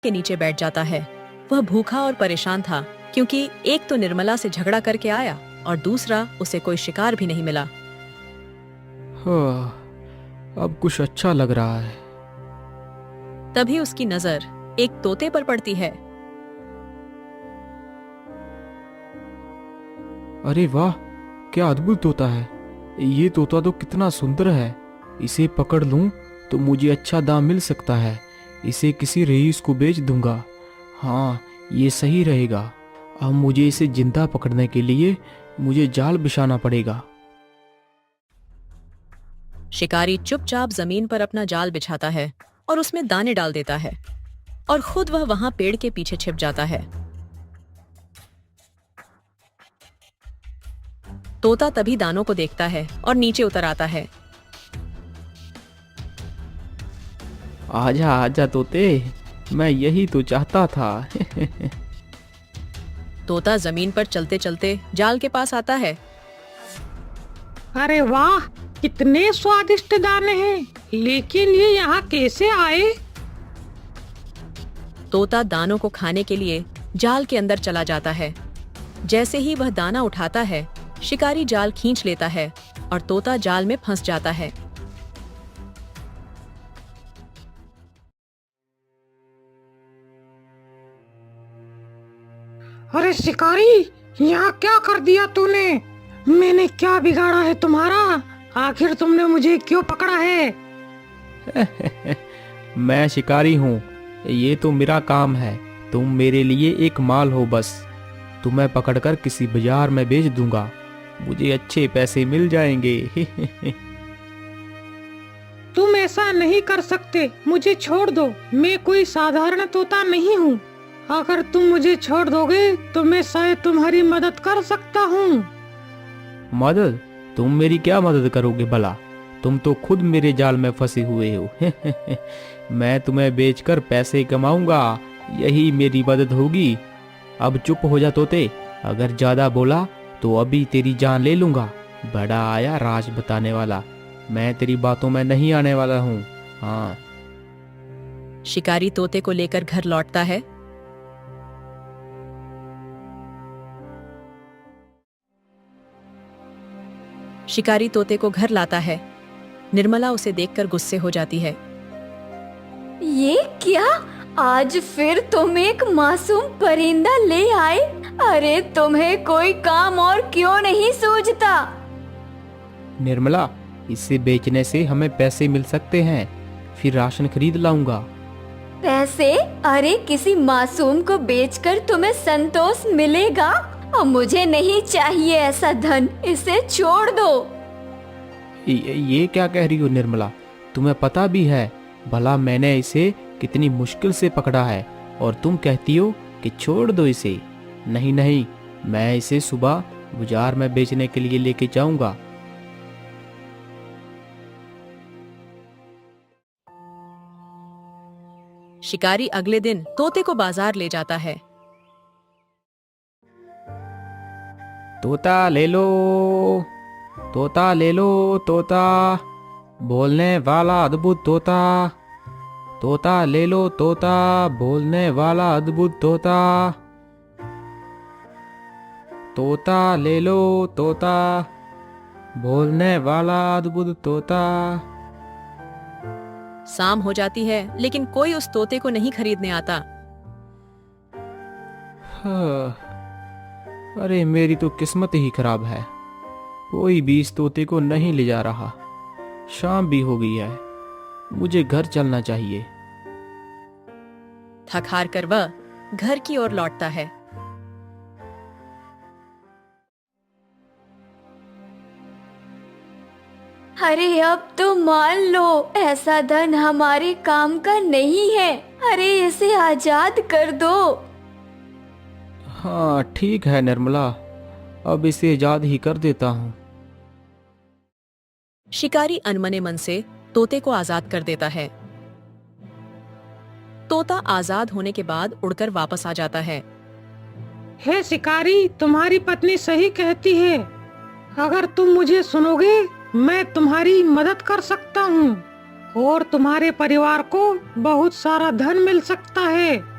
के नीचे बैठ जाता है। वह भूखा और परेशान था क्योंकि एक तो निर्मला से झगड़ा करके आया और दूसरा उसे कोई शिकार भी नहीं मिला। हाँ, अब कुछ अच्छा लग रहा है। तभी उसकी नजर एक तोते पर पड़ती है। अरे वाह, क्या अद्भुत तोता है। ये तोता तो कितना सुंदर है। इसे पकड़ लूं तो मुझे अच्छा दाम मिल सकता है। इसे किसी रईस को बेच दूंगा। हाँ, ये सही रहेगा। अब मुझे इसे जिंदा पकड़ने के लिए मुझे जाल बिछाना पड़ेगा। शिकारी चुपचाप जमीन पर अपना जाल बिछाता है और उसमें दाने डाल देता है और खुद वह वहां पेड़ के पीछे छिप जाता है। तोता तभी दानों को देखता है और नीचे उतर आता है। आजा आजा तोते, मैं यही तो चाहता था। तोता जमीन पर चलते चलते जाल के पास आता है। अरे वाह, कितने स्वादिष्ट दाने हैं, लेकिन ये यहाँ कैसे आए? तोता दानों को खाने के लिए जाल के अंदर चला जाता है। जैसे ही वह दाना उठाता है, शिकारी जाल खींच लेता है और तोता जाल में फंस जाता है। अरे शिकारी, यहाँ क्या कर दिया तूने? मैंने क्या बिगाड़ा है तुम्हारा? आखिर तुमने मुझे क्यों पकड़ा है? मैं शिकारी हूँ, ये तो मेरा काम है। तुम मेरे लिए एक माल हो बस। तुम्हें पकड़कर किसी बाजार में बेच दूंगा, मुझे अच्छे पैसे मिल जाएंगे। तुम ऐसा नहीं कर सकते, मुझे छोड़ दो। मैं कोई साधारण तोता नहीं हूँ। अगर तुम मुझे छोड़ दोगे तो मैं शायद तुम्हारी मदद कर सकता हूँ। मदद? तुम मेरी क्या मदद करोगे भला? तुम तो खुद मेरे जाल में फंसे हुए हो। मैं तुम्हें बेचकर पैसे कमाऊंगा, यही मेरी मदद होगी। अब चुप हो जा तोते, अगर ज्यादा बोला तो अभी तेरी जान ले लूंगा। बड़ा आया राज बताने वाला, मैं तेरी बातों में नहीं आने वाला हूँ। हाँ। शिकारी तोते को लेकर घर लौटता है। शिकारी तोते को घर लाता है। निर्मला उसे देखकर गुस्से हो जाती है। ये क्या? आज फिर तुम एक मासूम परिंदा ले आए? अरे तुम्हें कोई काम और क्यों नहीं सूझता? निर्मला, इसे बेचने से हमें पैसे मिल सकते हैं, फिर राशन खरीद लाऊंगा। पैसे? अरे किसी मासूम को बेचकर तुम्हें संतोष मिलेगा? और मुझे नहीं चाहिए ऐसा धन, इसे छोड़ दो। ये क्या कह रही हो निर्मला? तुम्हें पता भी है भला मैंने इसे कितनी मुश्किल से पकड़ा है, और तुम कहती हो कि छोड़ दो इसे। नहीं नहीं, मैं इसे सुबह बाजार में बेचने के लिए लेके जाऊंगा। शिकारी अगले दिन तोते को बाजार ले जाता है। तोता ले लो, तोता ले लो, तोता बोलने वाला अद्भुत तोता। तोता ले लो, तोता बोलने वाला अद्भुत तोता। तोता ले लो, तोता बोलने वाला अद्भुत तोता। शाम हो जाती है लेकिन कोई उस तोते को नहीं खरीदने आता। हाँ, अरे मेरी तो किस्मत ही खराब है, कोई भी इस तोते को नहीं ले जा रहा। शाम भी हो गई है, मुझे घर चलना चाहिए। थक हार कर वह घर की ओर लौटता है। अरे अब तो मान लो, ऐसा धन हमारे काम का नहीं है। अरे इसे आजाद कर दो। हाँ ठीक है निर्मला, अब इसे आजाद ही कर देता हूँ। शिकारी अनमने मन से तोते को आजाद कर देता है। तोता आजाद होने के बाद उड़कर वापस आ जाता है। हे शिकारी, तुम्हारी पत्नी सही कहती है। अगर तुम मुझे सुनोगे, मैं तुम्हारी मदद कर सकता हूँ। और तुम्हारे परिवार को बहुत सारा धन मिल सकता है।